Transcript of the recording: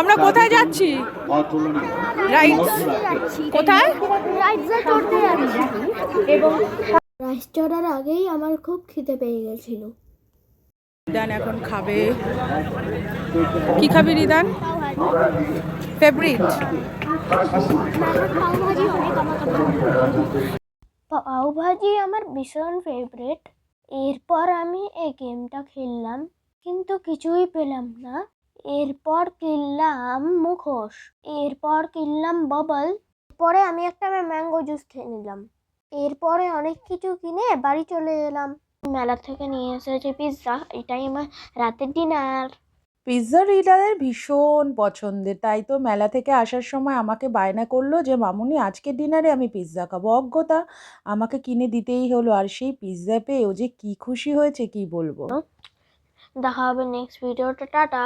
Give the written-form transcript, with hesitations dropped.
আমরা কোথায় যাচ্ছি? রাইডস। কোথায়? রাইডসে চড়তে যাচ্ছি। এবং রাইডস চড়ার আগেই আমার খুব খিদে পেয়ে গেছিল। রিদান এখন খাবে। কি খাবি রিদান? ফেভারিট পাও ভাজি আমার ভীষণ ফেভারিট। এরপর আমি এই গেমটা খেললাম, কিন্তু কিছুই পেলাম না। এরপর কিনলাম মুখোশ, এরপর কিনলাম বাবল, পরে আমি একটা ম্যাঙ্গো জুস খেয়ে নিলাম। এরপরে অনেক কিছু কিনে বাড়ি চলে এলাম। মেলা থেকে নিয়ে এসেছি পিৎজা, এটাই আমার রাতের ডিনার। পিৎজা রিদানের ভীষণ পছন্দের, তাই তো মেলা থেকে আসার সময় আমাকে বায়না করলো যে মামুনি আজকে ডিনারে আমি পিৎজা খাবো। অজ্ঞতা আমাকে কিনে দিতেই হলো। আর সেই পিৎজা পেয়ে ও যে কি খুশি হয়েছে কি বলবো। দেখা হবে নেক্সট ভিডিওতে, টাটা।